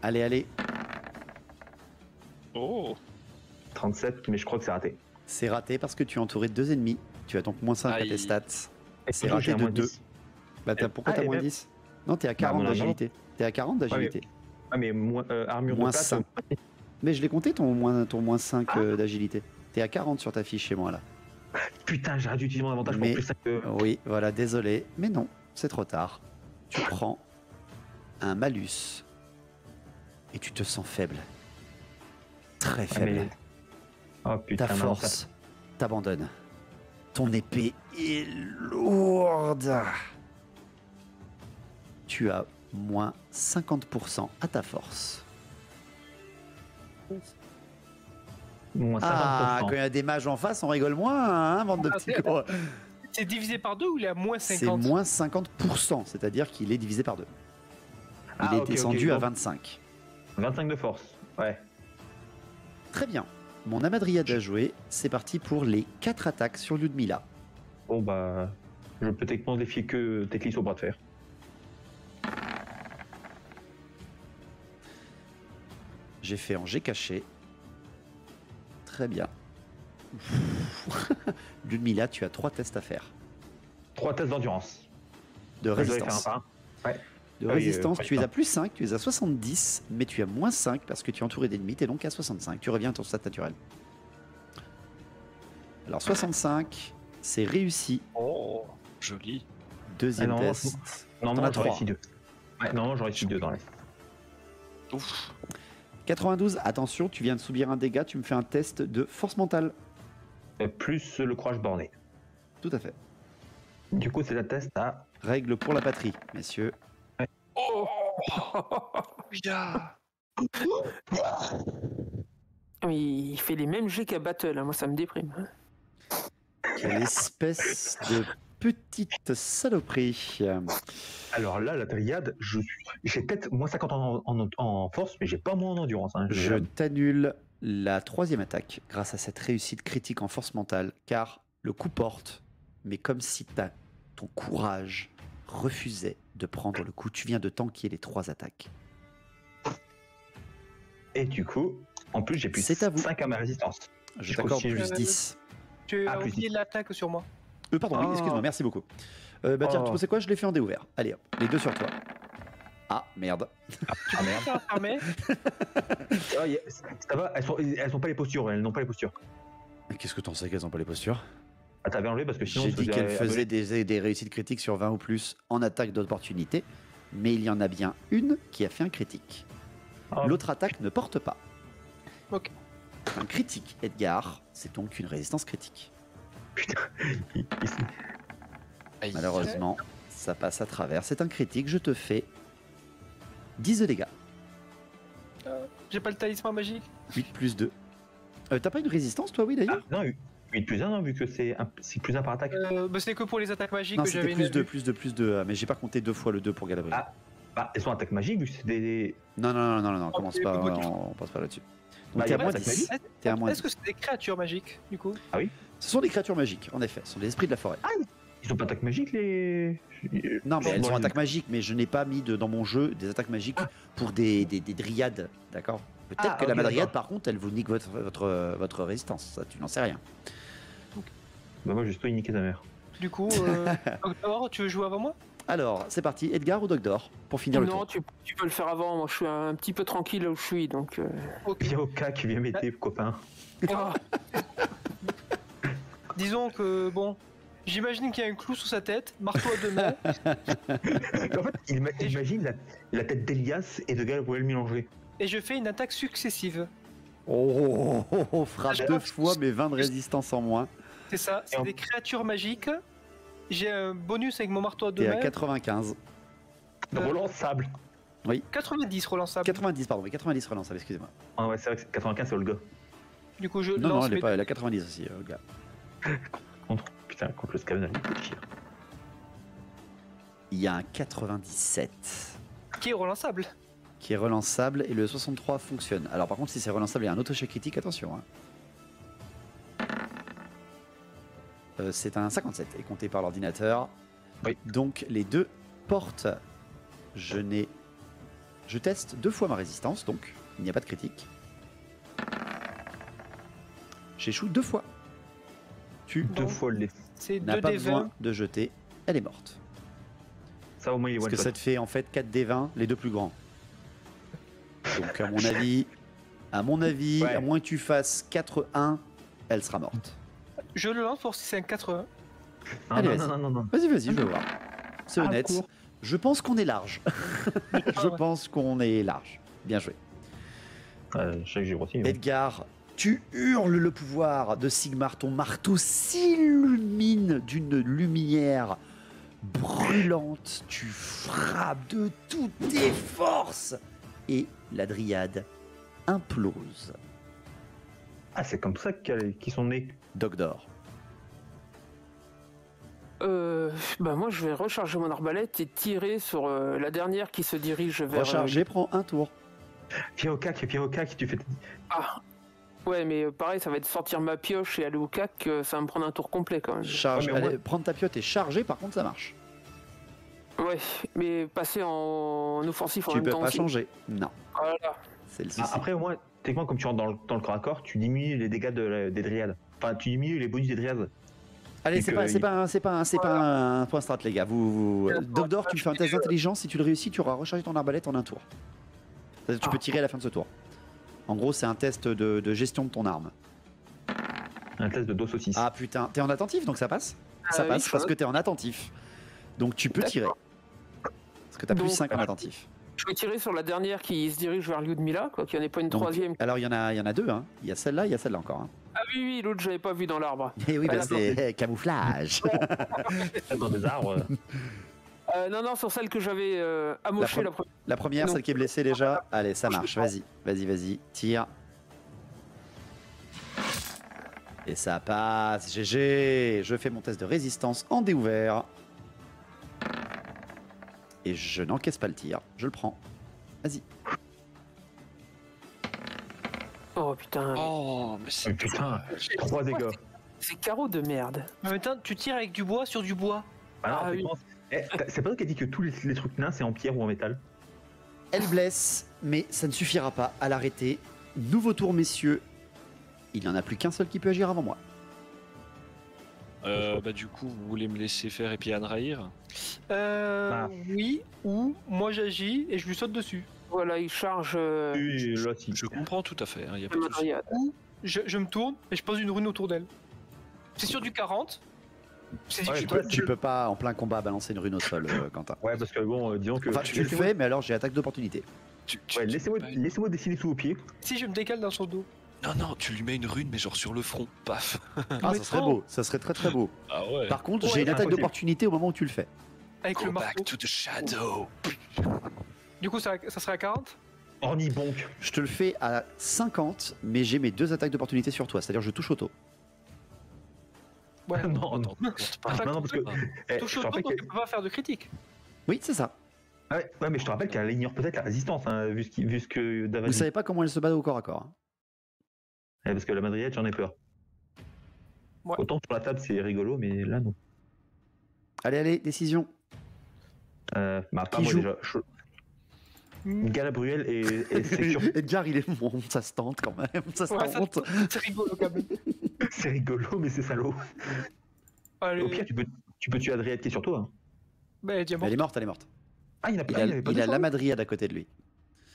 [SPEAKER 2] Allez, allez,
[SPEAKER 1] Oh.
[SPEAKER 3] 37, mais je crois que c'est raté.
[SPEAKER 2] c'est raté parce que tu es entouré de 2 ennemis. Tu as donc moins 5 à
[SPEAKER 3] Aïe.
[SPEAKER 2] tes stats. C'est
[SPEAKER 3] Surtout, j'ai
[SPEAKER 2] raté
[SPEAKER 3] un
[SPEAKER 2] de
[SPEAKER 3] moins
[SPEAKER 2] 2.
[SPEAKER 3] 10.
[SPEAKER 2] Bah, pourquoi
[SPEAKER 3] Ah,
[SPEAKER 2] t'as
[SPEAKER 3] et
[SPEAKER 2] moins
[SPEAKER 3] même-
[SPEAKER 2] 10? Non, t'es à 40
[SPEAKER 3] mon argent.
[SPEAKER 2] d'agilité. T'es à 40 d'agilité.
[SPEAKER 3] Ah, mais armure
[SPEAKER 2] Moins
[SPEAKER 3] de plate.
[SPEAKER 2] 5. Mais je l'ai compté ton moins 5
[SPEAKER 3] Ah.
[SPEAKER 2] d'agilité. T'es à 40 sur ta fiche chez moi là.
[SPEAKER 3] Putain, j'aurais dû utiliser mon avantage
[SPEAKER 2] Mais-
[SPEAKER 3] pour plus 5 que.
[SPEAKER 2] Oui, voilà, désolé. Mais non, c'est trop tard. Tu prends un malus et tu te sens faible. Très
[SPEAKER 3] Ah,
[SPEAKER 2] faible.
[SPEAKER 3] mais- Oh putain,
[SPEAKER 2] Ta
[SPEAKER 3] non,
[SPEAKER 2] force t'abandonne. Ton épée est lourde. Tu as moins 50% à ta force.
[SPEAKER 3] Moins 50%.
[SPEAKER 2] Ah, quand il y a des mages en face, on rigole moins, hein, bande de
[SPEAKER 4] Ah,
[SPEAKER 2] petits
[SPEAKER 4] c'est-
[SPEAKER 2] gros.
[SPEAKER 4] C'est divisé par 2 ou il est à moins
[SPEAKER 2] C'est
[SPEAKER 4] 50?
[SPEAKER 2] moins 50%, c'est-à-dire qu'il est divisé par 2. Il
[SPEAKER 3] Ah,
[SPEAKER 2] est
[SPEAKER 3] ok,
[SPEAKER 2] descendu
[SPEAKER 3] ok,
[SPEAKER 2] à
[SPEAKER 3] bon.
[SPEAKER 2] 25.
[SPEAKER 3] 25 de force. Ouais.
[SPEAKER 2] Très bien. Mon Amadryade a joué. C'est parti pour les 4 attaques sur Ludmilla.
[SPEAKER 3] Bon, bah. Je peux techniquement défier que Teklis au bras de fer.
[SPEAKER 2] J'ai fait en jet caché. Très bien. Ludmilla, tu as 3 tests à faire.
[SPEAKER 3] 3 tests d'endurance.
[SPEAKER 2] De
[SPEAKER 3] Je dois les faire un
[SPEAKER 2] résistance.
[SPEAKER 3] par un.
[SPEAKER 2] De
[SPEAKER 3] Ah oui,
[SPEAKER 2] résistance,
[SPEAKER 3] ouais,
[SPEAKER 2] tu es
[SPEAKER 3] ça.
[SPEAKER 2] à plus 5, tu es à 70, mais tu as moins 5 parce que tu es entouré d'ennemis, tu es donc à 65. Tu reviens à ton stat naturel. Alors 65, c'est réussi.
[SPEAKER 1] Oh. Joli.
[SPEAKER 2] Deuxième
[SPEAKER 3] Ah non,
[SPEAKER 2] test.
[SPEAKER 3] Non,
[SPEAKER 2] T'en as
[SPEAKER 3] non, j'aurais
[SPEAKER 2] 3.
[SPEAKER 3] réussi 2. Ouais, non, j'aurais réussi 2 dans les.
[SPEAKER 1] Ouf.
[SPEAKER 2] 92, attention, tu viens de subir un dégât, tu me fais un test de force mentale.
[SPEAKER 3] Plus le courage borné.
[SPEAKER 2] Tout à fait.
[SPEAKER 3] Du coup, c'est la test à.
[SPEAKER 2] Règle pour la patrie, messieurs.
[SPEAKER 1] Oh. Yeah.
[SPEAKER 5] Il fait les mêmes jets qu'à Battle, hein, moi ça me déprime.
[SPEAKER 2] Quelle espèce de petite saloperie.
[SPEAKER 3] Alors là, la triade, j'ai peut-être moins 50 en force, mais j'ai pas moins en endurance. Hein.
[SPEAKER 2] Je t'annule la 3e attaque grâce à cette réussite critique en force mentale, car le coup porte, mais comme si ton courage refusait de prendre le coup. Tu viens de tanker les 3 attaques.
[SPEAKER 3] Et du coup, en plus, j'ai plus
[SPEAKER 2] C'est à vous.
[SPEAKER 3] 5 à ma résistance.
[SPEAKER 2] Je
[SPEAKER 3] Je
[SPEAKER 2] t'accorde
[SPEAKER 3] continue.
[SPEAKER 2] plus 10.
[SPEAKER 4] Tu as
[SPEAKER 3] plus
[SPEAKER 4] oublié
[SPEAKER 3] 10.
[SPEAKER 4] l'attaque sur moi.
[SPEAKER 2] Pardon, oui,
[SPEAKER 3] Ah.
[SPEAKER 2] excuse-moi, merci beaucoup. Bah tiens,
[SPEAKER 3] Oh.
[SPEAKER 2] tu sais quoi, je l'ai fait en déouvert. Allez hop, les deux sur toi. Ah, merde.
[SPEAKER 3] Ah merde.
[SPEAKER 4] Ça permet.
[SPEAKER 3] Ça va, elles sont pas les postures, elles n'ont pas les postures.
[SPEAKER 2] Qu'est-ce que t'en sais qu'elles ont pas les postures?
[SPEAKER 3] Ah, t'avais enlevé parce que sinon.
[SPEAKER 2] J'ai
[SPEAKER 3] on se
[SPEAKER 2] dit
[SPEAKER 3] faisait
[SPEAKER 2] qu'elles
[SPEAKER 3] abeler.
[SPEAKER 2] faisaient des réussites critiques sur 20 ou plus en attaque d'opportunité, mais il y en a bien une qui a fait un critique.
[SPEAKER 3] Ah,
[SPEAKER 2] L'autre attaque ne porte pas.
[SPEAKER 4] Ok.
[SPEAKER 2] Un critique, Edgar, c'est donc une résistance critique.
[SPEAKER 1] Aïe.
[SPEAKER 2] Malheureusement, ça passe à travers. C'est un critique, je te fais 10 de dégâts.
[SPEAKER 4] J'ai pas le talisman magique.
[SPEAKER 2] 8 plus 2. T'as pas une résistance, toi, oui, d'ailleurs?
[SPEAKER 3] Ah, non, 8 plus 1, non, vu que c'est plus 1 par attaque.
[SPEAKER 4] Bah, c'est que pour les attaques magiques
[SPEAKER 2] Non,
[SPEAKER 4] que
[SPEAKER 2] c'était
[SPEAKER 4] j'avais
[SPEAKER 2] plus 2,
[SPEAKER 4] une-
[SPEAKER 2] plus 2, mais j'ai pas compté 2 fois le 2 pour Galadriel.
[SPEAKER 3] Ah. Bah, elles sont attaque magique, vu que c'est des.
[SPEAKER 2] Non, on commence
[SPEAKER 4] Ok,
[SPEAKER 2] pas,
[SPEAKER 4] ok.
[SPEAKER 2] on passe pas là-dessus. Donc
[SPEAKER 3] Bah,
[SPEAKER 2] t'es
[SPEAKER 3] y
[SPEAKER 2] à
[SPEAKER 3] a pas
[SPEAKER 2] moins
[SPEAKER 3] d'attaque
[SPEAKER 2] 10.
[SPEAKER 3] magique.
[SPEAKER 2] T'es à moins
[SPEAKER 4] Est-ce que c'est des créatures magiques, du coup?
[SPEAKER 2] Ce sont des créatures magiques, en effet. Ce sont des esprits de la forêt.
[SPEAKER 3] Ils ont pas attaque magique, les.
[SPEAKER 2] Non, mais elles ont
[SPEAKER 3] Dans les-
[SPEAKER 2] attaque magique, mais je n'ai pas mis dans mon jeu des attaques magiques pour des dryades, d'accord? Peut-être que la
[SPEAKER 3] ok,
[SPEAKER 2] madriade,
[SPEAKER 3] d'accord.
[SPEAKER 2] par contre, elle vous nique votre résistance. Ça, tu n'en sais rien.
[SPEAKER 3] Bah, moi, juste pas niquer ta mère.
[SPEAKER 4] Du coup, Doctor, tu veux jouer avant moi?
[SPEAKER 2] Alors, c'est parti. Edgar ou Dogdor pour finir le
[SPEAKER 5] Non,
[SPEAKER 2] tour.
[SPEAKER 5] tu peux le faire avant. Moi, je suis un petit peu tranquille là où je suis, donc.
[SPEAKER 4] Ok.
[SPEAKER 3] Puis au cas qui vient m'aider, copain.
[SPEAKER 5] Ah,
[SPEAKER 4] Disons que, bon, j'imagine qu'il y a un clou sous sa tête, marteau à deux mains.
[SPEAKER 3] En fait, imagine la tête d'Elias et de Gabriel mélangés.
[SPEAKER 4] Et je fais une attaque successive.
[SPEAKER 2] Frappe
[SPEAKER 4] Ah,
[SPEAKER 2] 2 fois, mais 20 de résistance en moins.
[SPEAKER 4] C'est ça,
[SPEAKER 3] Et
[SPEAKER 4] c'est
[SPEAKER 3] en-
[SPEAKER 4] des créatures magiques. J'ai un bonus avec mon marteau à deux
[SPEAKER 2] T'es à
[SPEAKER 4] mains.
[SPEAKER 2] 95.
[SPEAKER 3] Relançable.
[SPEAKER 4] 90 relançable.
[SPEAKER 2] 90, pardon, mais 90 relançable, excusez-moi.
[SPEAKER 3] Ah ouais, c'est vrai que 95, c'est Olga.
[SPEAKER 4] Du coup, je
[SPEAKER 2] Non,
[SPEAKER 4] lance
[SPEAKER 2] elle est
[SPEAKER 4] mes-
[SPEAKER 2] pas, elle a 90 aussi, gars.
[SPEAKER 3] Contre le Scaven, elle est déchire.
[SPEAKER 2] Il y a un 97
[SPEAKER 4] qui est relançable.
[SPEAKER 2] qui est relançable et le 63 fonctionne. Alors par contre, si c'est relançable, il y a un autre échec critique, attention. Hein. C'est un 57 et compté par l'ordinateur.
[SPEAKER 3] Oui.
[SPEAKER 2] Donc les deux portent. Je teste 2 fois ma résistance, donc il n'y a pas de critique. J'échoue 2 fois. Tu
[SPEAKER 3] Deux fois le.
[SPEAKER 4] C'est
[SPEAKER 2] n'as
[SPEAKER 4] 2
[SPEAKER 2] pas
[SPEAKER 4] des
[SPEAKER 2] besoin
[SPEAKER 4] 20.
[SPEAKER 2] de jeter, elle est morte.
[SPEAKER 3] Ça, au moins, il est
[SPEAKER 2] Parce
[SPEAKER 3] one
[SPEAKER 2] que
[SPEAKER 3] shot.
[SPEAKER 2] ça te fait en fait 4 des 20, les deux plus grands. Donc à mon avis,
[SPEAKER 3] Ouais.
[SPEAKER 2] à moins que tu fasses 4-1, elle sera morte.
[SPEAKER 4] Je le lance pour si c'est un 4-1.
[SPEAKER 3] Non,
[SPEAKER 2] Allez,
[SPEAKER 3] non,
[SPEAKER 2] vas-y.
[SPEAKER 3] non, non, non.
[SPEAKER 2] Vas-y, je veux voir. C'est
[SPEAKER 3] Ah,
[SPEAKER 2] honnête.
[SPEAKER 3] court.
[SPEAKER 2] Je pense qu'on est large. Je
[SPEAKER 4] ouais.
[SPEAKER 2] pense qu'on est large. Bien joué.
[SPEAKER 3] Je sais que j'ai grossi. mais-
[SPEAKER 2] Edgar, tu hurles le pouvoir de Sigmar. Ton marteau s'illumine d'une lumière brûlante. Tu frappes de toutes tes forces. Et la dryade implose.
[SPEAKER 3] Ah, c'est comme ça qu'ils sont nés.
[SPEAKER 2] Dogdor.
[SPEAKER 5] bah moi, je vais recharger mon arbalète et tirer sur la dernière qui se dirige vers.
[SPEAKER 2] Recharger prend un tour.
[SPEAKER 3] Viens au cac, tu fais.
[SPEAKER 5] Ah. Ouais, mais pareil, ça va être sortir ma pioche et aller au cac, ça va me prendre un tour complet quand même.
[SPEAKER 2] Charge.
[SPEAKER 3] Ouais, mais
[SPEAKER 2] Allez, prendre ta piote et charger, par contre, ça marche.
[SPEAKER 5] Ouais, mais passer en offensif en
[SPEAKER 2] Tu
[SPEAKER 5] même
[SPEAKER 2] peux
[SPEAKER 5] temps
[SPEAKER 2] pas
[SPEAKER 5] aussi.
[SPEAKER 2] changer. Non,
[SPEAKER 5] Voilà.
[SPEAKER 2] c'est le
[SPEAKER 3] Ah,
[SPEAKER 2] souci.
[SPEAKER 3] après, au moins, techniquement, comme tu rentres dans le corps à corps, tu diminues les dégâts des dryades. Enfin, tu diminues les bonus des dryades.
[SPEAKER 2] Allez,
[SPEAKER 3] Et
[SPEAKER 2] c'est
[SPEAKER 3] que
[SPEAKER 2] pas, c'est
[SPEAKER 3] il-
[SPEAKER 2] pas, c'est pas, c'est pas un point strat, les gars.
[SPEAKER 5] C'est un point
[SPEAKER 2] Dogdor,
[SPEAKER 5] strat,
[SPEAKER 2] tu fais un test d'intelligence. Si tu le réussis, tu auras rechargé ton arbalète en un tour. C'est-à-dire que tu peux tirer à la fin de ce tour. En gros, c'est un test de gestion de ton arme.
[SPEAKER 3] Un test de dos saucisse.
[SPEAKER 2] Ah putain, t'es en attentif, donc ça passe. Ça
[SPEAKER 5] oui,
[SPEAKER 2] passe
[SPEAKER 5] je
[SPEAKER 2] parce
[SPEAKER 5] note.
[SPEAKER 2] que t'es en attentif. Donc tu peux tirer.
[SPEAKER 5] D'accord.
[SPEAKER 2] Parce que t'as plus
[SPEAKER 5] Donc,
[SPEAKER 2] 5 en attentif.
[SPEAKER 5] Je vais tirer sur la dernière qui se dirige vers Lyudmila, quoi, qu'il n'y en ait pas une
[SPEAKER 2] Donc,
[SPEAKER 5] troisième.
[SPEAKER 2] alors il y en a deux. Hein. Il y a celle-là, il y a celle-là encore. Hein.
[SPEAKER 5] Ah oui, l'autre, j'avais pas vu dans l'arbre.
[SPEAKER 2] Et oui,
[SPEAKER 5] Ah,
[SPEAKER 2] bah, c'est camouflage.
[SPEAKER 3] Dans des arbres.
[SPEAKER 5] Non, sur celle que j'avais amochée la première.
[SPEAKER 2] La première,
[SPEAKER 5] Non.
[SPEAKER 2] celle qui est blessée déjà. Allez, ça marche. Vas-y. Tire. Et ça passe. GG. Je fais mon test de résistance en déouvert. Et je n'encaisse pas le tir. Je le prends. Vas-y.
[SPEAKER 5] Oh putain,
[SPEAKER 1] Oh, mais c'est
[SPEAKER 3] Putain, 3 dégâts.
[SPEAKER 5] c'est carreau de merde.
[SPEAKER 4] En même temps, tu tires avec du bois sur du bois.
[SPEAKER 3] Alors,
[SPEAKER 5] Ah oui.
[SPEAKER 3] techniquement, c'est pas toi qui a dit que tous les trucs nains c'est en pierre ou en métal?
[SPEAKER 2] Elle blesse, mais ça ne suffira pas à l'arrêter. Nouveau tour, messieurs. Il n'y en a plus qu'un seul qui peut agir avant moi.
[SPEAKER 1] Bah du coup, vous voulez me laisser faire et puis Anraïr?
[SPEAKER 4] Oui, ou moi j'agis et je lui saute dessus.
[SPEAKER 5] Voilà, il charge.
[SPEAKER 3] Oui, là, si.
[SPEAKER 1] Je comprends tout à fait, il y a pas
[SPEAKER 5] la
[SPEAKER 1] de souci.
[SPEAKER 5] Madriade.
[SPEAKER 4] Ou je me tourne et je pose une rune autour d'elle. C'est sur du 40. C'est
[SPEAKER 3] Ouais,
[SPEAKER 4] difficile.
[SPEAKER 2] Tu peux pas, en plein combat, balancer une rune au sol, Quentin.
[SPEAKER 3] Ouais, parce que bon, disons que.
[SPEAKER 2] Enfin, tu le
[SPEAKER 3] laissez-moi-
[SPEAKER 2] fais, mais alors j'ai attaque d'opportunité.
[SPEAKER 3] Ouais, laissez-moi dessiner sous vos pieds.
[SPEAKER 4] Si je me décale dans son dos.
[SPEAKER 1] Non, tu lui mets une rune, mais genre sur le front, paf.
[SPEAKER 2] Ah,
[SPEAKER 4] Mais
[SPEAKER 2] ça serait
[SPEAKER 4] trop.
[SPEAKER 2] beau, ça serait très très beau.
[SPEAKER 1] Ah ouais.
[SPEAKER 2] Par contre,
[SPEAKER 4] Ouais,
[SPEAKER 2] j'ai une attaque
[SPEAKER 3] impossible.
[SPEAKER 2] d'opportunité au moment où tu le fais.
[SPEAKER 4] Avec le
[SPEAKER 1] Go
[SPEAKER 4] marteau.
[SPEAKER 1] back to the shadow.
[SPEAKER 4] Du coup, ça serait à 40.
[SPEAKER 3] Ornibonk.
[SPEAKER 2] Je te le fais à 50, mais j'ai mes 2 attaques d'opportunité sur toi, c'est-à-dire je touche auto.
[SPEAKER 4] Ouais.
[SPEAKER 3] Non, non.
[SPEAKER 1] Compte pas.
[SPEAKER 4] Attaque
[SPEAKER 3] Non, non, parce que. Eh,
[SPEAKER 4] Touche
[SPEAKER 3] je
[SPEAKER 4] au
[SPEAKER 3] te
[SPEAKER 4] dos,
[SPEAKER 3] rappelle
[SPEAKER 4] donc
[SPEAKER 3] que-
[SPEAKER 4] tu peux pas faire de critique.
[SPEAKER 2] Oui, c'est ça.
[SPEAKER 3] Ouais, mais je te rappelle qu'elle ignore peut-être la résistance, hein, vu ce que Davan
[SPEAKER 2] Vous
[SPEAKER 3] dit.
[SPEAKER 2] savez pas comment elle se bat au corps à corps. Hein.
[SPEAKER 3] Parce que la Madriette, j'en ai peur.
[SPEAKER 4] Ouais.
[SPEAKER 3] Autant sur la table, c'est rigolo, mais là, non.
[SPEAKER 2] Allez, décision.
[SPEAKER 3] Pas
[SPEAKER 2] Qui
[SPEAKER 3] moi
[SPEAKER 2] joue
[SPEAKER 3] déjà. Galabruel et c'est sûr.
[SPEAKER 2] Edgar, il est bon, ça se tente quand même, ça se
[SPEAKER 4] Ouais, ça,
[SPEAKER 2] tente.
[SPEAKER 4] c'est rigolo quand même.
[SPEAKER 3] C'est rigolo, mais c'est salaud.
[SPEAKER 4] Allez,
[SPEAKER 3] Au pire, tu peux tuer Adriette qui est sur toi. Hein.
[SPEAKER 4] bah, diamant.
[SPEAKER 2] Elle est morte, elle est morte.
[SPEAKER 3] Ah, il y en a
[SPEAKER 2] Il
[SPEAKER 3] pas,
[SPEAKER 2] a,
[SPEAKER 3] il y avait pas
[SPEAKER 2] il
[SPEAKER 3] deux
[SPEAKER 2] a
[SPEAKER 3] fois
[SPEAKER 2] la madriade à côté de lui.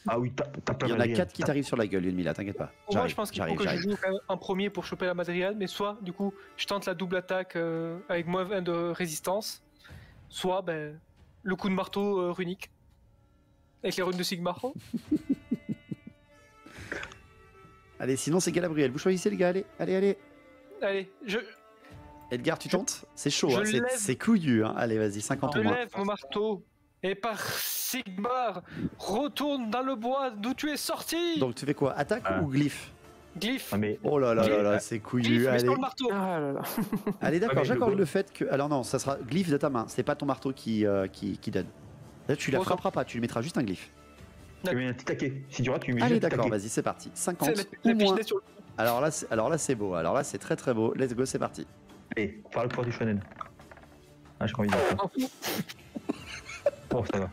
[SPEAKER 3] Ah oui, t'as pas
[SPEAKER 2] Il y en a
[SPEAKER 3] Madriade.
[SPEAKER 2] 4 qui t'arrivent sur la gueule, Yunmila, t'inquiète pas.
[SPEAKER 4] Moi, je pense qu'il faut
[SPEAKER 2] j'arrive,
[SPEAKER 4] que je
[SPEAKER 2] j'arrive.
[SPEAKER 4] joue quand même en premier pour choper la Madriade, mais soit, du coup, je tente la double attaque avec moins 20 de résistance, soit ben, le coup de marteau runique. Avec les runes de Sigmar.
[SPEAKER 2] Allez, sinon c'est Galabriel, vous choisissez les gars, allez.
[SPEAKER 4] Allez, je
[SPEAKER 2] Edgar, tu tentes? C'est chaud,
[SPEAKER 4] je
[SPEAKER 2] hein,
[SPEAKER 4] lève.
[SPEAKER 2] c'est couillu. Hein. Allez, vas-y, 50 au moins.
[SPEAKER 4] lève mon marteau et par Sigmar, retourne dans le bois d'où tu es sorti.
[SPEAKER 2] Donc tu fais quoi? Attaque
[SPEAKER 3] Ah.
[SPEAKER 2] ou glyphe?
[SPEAKER 4] Glyphe.
[SPEAKER 3] Ah, mais
[SPEAKER 2] Oh là là là là, c'est
[SPEAKER 4] Glyphe,
[SPEAKER 2] couillu,
[SPEAKER 4] mais
[SPEAKER 2] allez.
[SPEAKER 4] sur le marteau.
[SPEAKER 5] Ah là là.
[SPEAKER 2] Allez, d'accord,
[SPEAKER 3] Ouais, mais
[SPEAKER 2] j'accorde
[SPEAKER 3] le-
[SPEAKER 2] le fait que... Alors non, ça sera glyphe de ta main, c'est pas ton marteau qui donne. Là, tu la
[SPEAKER 4] Bon,
[SPEAKER 2] frapperas pas, tu lui mettras juste un glyphe.
[SPEAKER 3] tu mets un petit taquet. Si tu rates, tu mets
[SPEAKER 2] Allez,
[SPEAKER 3] juste un
[SPEAKER 2] d'accord,
[SPEAKER 3] taquet.
[SPEAKER 2] vas-y, c'est parti. 50
[SPEAKER 4] C'est
[SPEAKER 2] ou
[SPEAKER 4] la
[SPEAKER 2] moins.
[SPEAKER 4] pichenette sur le
[SPEAKER 2] Alors là, c'est beau, alors là, c'est très très beau. Let's go, c'est parti.
[SPEAKER 3] Allez, faire le pouvoir du shonen. Ah, j'ai pas envie de dire ça. Oh, ça va.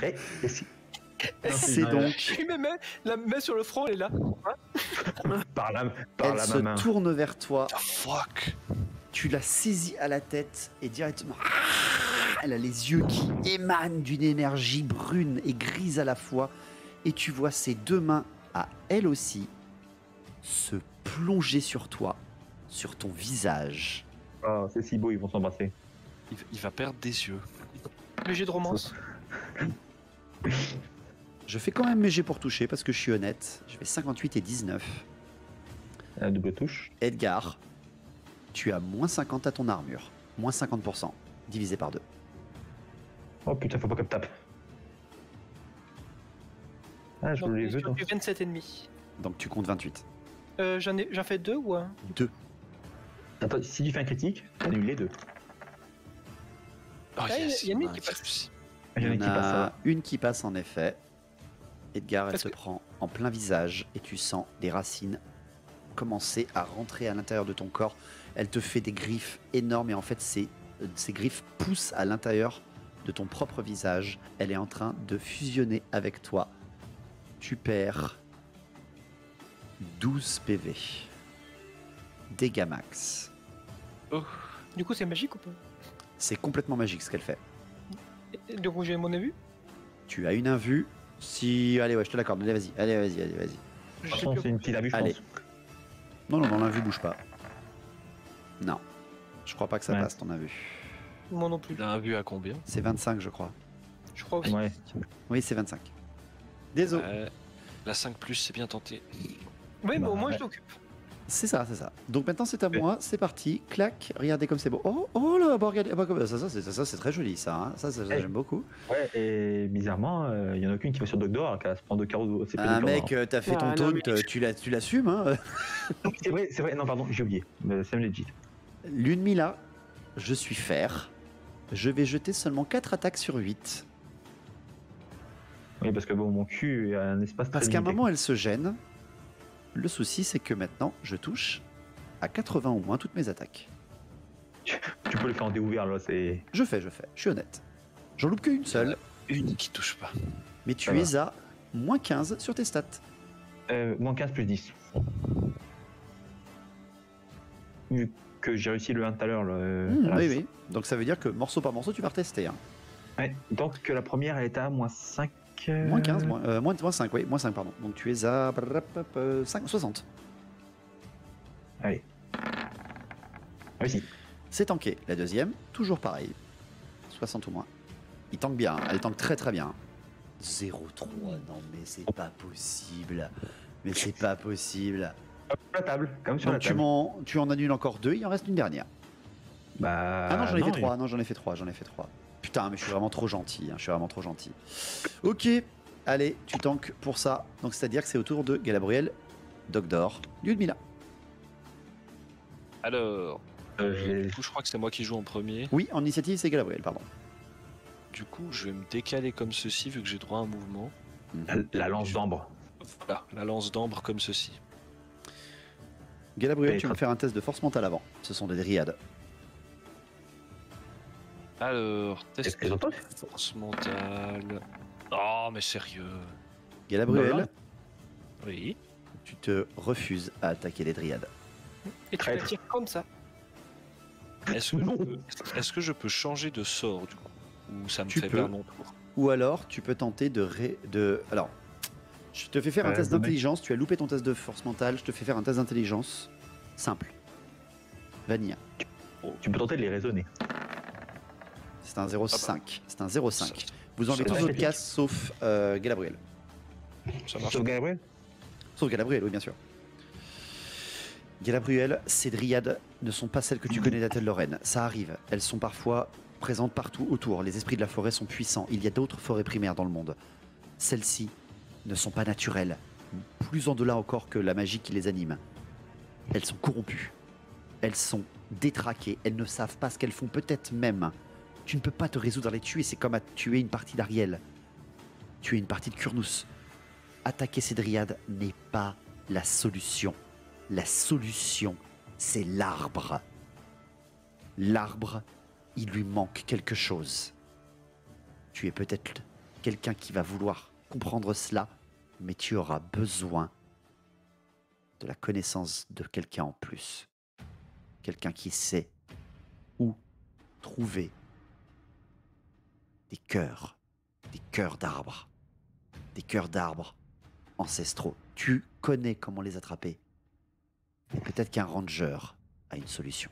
[SPEAKER 3] Et si...
[SPEAKER 2] C'est
[SPEAKER 3] Non,
[SPEAKER 2] donc...
[SPEAKER 4] Je lui mets la main sur le front, elle est là.
[SPEAKER 3] Par
[SPEAKER 2] Elle
[SPEAKER 3] la
[SPEAKER 2] se
[SPEAKER 3] main.
[SPEAKER 2] tourne vers toi,
[SPEAKER 1] Ah, fuck.
[SPEAKER 2] tu la saisis à la tête et directement... Elle a les yeux qui émanent d'une énergie brune et grise à la fois. Et tu vois ses 2 mains, à elle aussi, se plonger sur toi, sur ton visage.
[SPEAKER 3] Oh, c'est si beau, ils vont s'embrasser.
[SPEAKER 1] Il va perdre des yeux.
[SPEAKER 4] Le jet de romance.
[SPEAKER 2] Je fais quand même mes jets pour toucher parce que je suis honnête. Je fais 58 et 19.
[SPEAKER 3] La double touche.
[SPEAKER 2] Edgar, tu as moins 50 à ton armure. Moins 50%, divisé par 2.
[SPEAKER 3] Oh putain, faut pas qu'elle me tape. Ah, je
[SPEAKER 4] Donc,
[SPEAKER 3] l'ai vu,
[SPEAKER 4] sur
[SPEAKER 3] toi.
[SPEAKER 4] du 27 ennemis.
[SPEAKER 2] Donc tu comptes 28.
[SPEAKER 4] J'en fais 2 ou un?
[SPEAKER 2] 2.
[SPEAKER 3] Attends, si tu fais un critique, t'annules les deux.
[SPEAKER 1] Oh,
[SPEAKER 4] Ah,
[SPEAKER 1] yes,
[SPEAKER 4] il y a une
[SPEAKER 1] on a
[SPEAKER 4] qui
[SPEAKER 1] un
[SPEAKER 4] passe.
[SPEAKER 1] réussi.
[SPEAKER 3] Il y en a
[SPEAKER 2] Il y
[SPEAKER 3] qui
[SPEAKER 2] en
[SPEAKER 3] passe, ça
[SPEAKER 2] a
[SPEAKER 3] va.
[SPEAKER 2] une qui passe en effet. Edgar, elle
[SPEAKER 4] Parce
[SPEAKER 2] se
[SPEAKER 4] que-
[SPEAKER 2] prend en plein visage et tu sens des racines commencer à rentrer à l'intérieur de ton corps. Elle te fait des griffes énormes et en fait ces griffes poussent à l'intérieur de ton propre visage. Elle est en train de fusionner avec toi. Tu perds 12 PV. Dégâts max.
[SPEAKER 4] Du coup, c'est magique ou pas?
[SPEAKER 2] C'est complètement magique ce qu'elle fait.
[SPEAKER 4] Donc j'ai mon vue.
[SPEAKER 2] Tu as une invue. Si... Allez, ouais, je te l'accorde. Allez, vas-y. Allez.
[SPEAKER 3] De toute façon, c'est une petite abus, je
[SPEAKER 2] Allez.
[SPEAKER 3] pense.
[SPEAKER 2] Non, l'invue bouge pas. Non. Je crois pas que ça
[SPEAKER 3] Ouais.
[SPEAKER 2] passe ton invue.
[SPEAKER 4] Moi non plus.
[SPEAKER 1] Il a un vu à combien?
[SPEAKER 2] C'est 25, je crois.
[SPEAKER 4] Je crois aussi.
[SPEAKER 3] Ouais.
[SPEAKER 2] Oui, c'est 25. Désolé.
[SPEAKER 1] La 5+, c'est bien tenté.
[SPEAKER 4] Oui, mais au
[SPEAKER 3] Bah,
[SPEAKER 4] moins
[SPEAKER 3] ouais.
[SPEAKER 4] je t'occupe.
[SPEAKER 2] C'est ça. Donc maintenant, c'est à
[SPEAKER 3] Ouais.
[SPEAKER 2] moi. C'est parti. Clac. Regardez comme c'est beau. Oh là, bah, regardez. Bah, ça, c'est très joli, ça. Hein. Ça,
[SPEAKER 3] Hey.
[SPEAKER 2] j'aime beaucoup.
[SPEAKER 3] Ouais, et bizarrement, il y en a aucune qui va sur Dogdor, qui a se prendre 2 carreaux. C'est pas
[SPEAKER 2] Mec, t'as fait
[SPEAKER 5] Ah,
[SPEAKER 2] ton
[SPEAKER 5] non,
[SPEAKER 2] taunt,
[SPEAKER 5] mais-
[SPEAKER 2] tu l'assumes. Hein.
[SPEAKER 3] C'est vrai, non, pardon, j'ai oublié. C'est legit.
[SPEAKER 2] L'Unmila, je suis fer. Je vais jeter seulement 4 attaques sur 8.
[SPEAKER 3] Oui, parce que bon, mon cul a un espace très
[SPEAKER 2] Parce qu'à un
[SPEAKER 3] limité.
[SPEAKER 2] moment, elle se gêne. Le souci, c'est que maintenant, je touche à 80 ou moins toutes mes attaques.
[SPEAKER 3] Tu peux le faire en déouvert, là, c'est.
[SPEAKER 2] Je fais. Je suis honnête. J'en loupe qu'une seule.
[SPEAKER 1] Une qui touche pas.
[SPEAKER 2] Mais tu
[SPEAKER 3] Ça va.
[SPEAKER 2] es à moins 15 sur tes stats.
[SPEAKER 3] Moins 15 plus 10. Vu que j'ai réussi le 1 tout à l'heure.
[SPEAKER 2] Oui, oui. Donc ça veut dire que morceau par morceau, tu vas retester. Hein.
[SPEAKER 3] Ouais, donc la première, elle était à moins 5.
[SPEAKER 2] Moins 15, moins 5, oui, moins 5, pardon. Donc tu es à 60.
[SPEAKER 3] Allez. Réussi.
[SPEAKER 2] C'est tanké. La deuxième, toujours pareil. 60 ou moins. Il tank bien, elle tank très très bien. 0,3, non mais c'est pas possible. Mais c'est pas possible.
[SPEAKER 3] Hop, la table, comme sur
[SPEAKER 2] Donc
[SPEAKER 3] la table.
[SPEAKER 2] tu en annules encore 2, il en reste une dernière.
[SPEAKER 3] Bah.
[SPEAKER 2] Ah non, j'en ai fait
[SPEAKER 3] il-
[SPEAKER 2] 3, non, j'en ai fait 3, j'en ai fait 3. Putain, mais je suis vraiment trop gentil, hein, je suis vraiment trop gentil. Ok, allez, tu tankes pour ça. Donc c'est-à-dire que c'est au tour de Galabriel, Dogdor, Ludmilla.
[SPEAKER 1] Alors,
[SPEAKER 3] j'ai-
[SPEAKER 1] du coup, je crois que c'est moi qui joue en premier.
[SPEAKER 2] Oui, en initiative, c'est Galabriel, pardon.
[SPEAKER 1] Du coup, je vais me décaler comme ceci vu que j'ai droit à un mouvement.
[SPEAKER 3] la lance d'ambre.
[SPEAKER 1] Voilà, la lance d'ambre comme ceci.
[SPEAKER 2] Galabriel,
[SPEAKER 3] Et
[SPEAKER 2] tu vas me faire un test de force mentale avant. Ce sont des dryades.
[SPEAKER 1] Alors, test
[SPEAKER 3] Est-ce qu'ils ont tous
[SPEAKER 1] de force mentale. Oh, mais sérieux.
[SPEAKER 2] Gabriel,
[SPEAKER 3] Voilà.
[SPEAKER 1] Oui.
[SPEAKER 2] tu te refuses à attaquer les dryades.
[SPEAKER 4] Et tu
[SPEAKER 3] Traître.
[SPEAKER 4] la tires comme ça.
[SPEAKER 1] Est-ce que je peux changer de sort du coup? Ou ça me
[SPEAKER 2] Tu
[SPEAKER 1] fait
[SPEAKER 2] peux.
[SPEAKER 1] perdre mon tour?
[SPEAKER 2] Ou alors, tu peux tenter de... Alors, je te fais faire un test
[SPEAKER 3] dommage.
[SPEAKER 2] d'intelligence. Tu as loupé ton test de force mentale. Je te fais faire un test d'intelligence. Simple. Vanilla.
[SPEAKER 3] Tu peux tenter de les raisonner.
[SPEAKER 2] C'est un 0,5. C'est un 0,5. Vous enlevez
[SPEAKER 1] ça
[SPEAKER 2] tous
[SPEAKER 3] va.
[SPEAKER 2] vos cases sauf Gabriel.
[SPEAKER 1] Ça marche.
[SPEAKER 3] Sauf Gabriel.
[SPEAKER 2] Sauf Gabriel, oui, bien sûr. Gabriel, ces dryades ne sont pas celles que tu connais d'Athel Lorraine. Ça arrive. Elles sont parfois présentes partout autour. Les esprits de la forêt sont puissants. Il y a d'autres forêts primaires dans le monde. Celles-ci ne sont pas naturelles. Plus en delà encore que la magie qui les anime. Elles sont corrompues. Elles sont détraquées. Elles ne savent pas ce qu'elles font. Peut-être même. Tu ne peux pas te résoudre à les tuer. C'est comme à tuer une partie d'Ariel. Tuer une partie de Kurnus. Attaquer ces dryades n'est pas la solution. La solution, c'est l'arbre. L'arbre, il lui manque quelque chose. Tu es peut-être quelqu'un qui va vouloir comprendre cela, mais tu auras besoin de la connaissance de quelqu'un en plus. Quelqu'un qui sait où trouver des cœurs d'arbres. Des cœurs d'arbres ancestraux. Tu connais comment les attraper. Et peut-être qu'un ranger a une solution.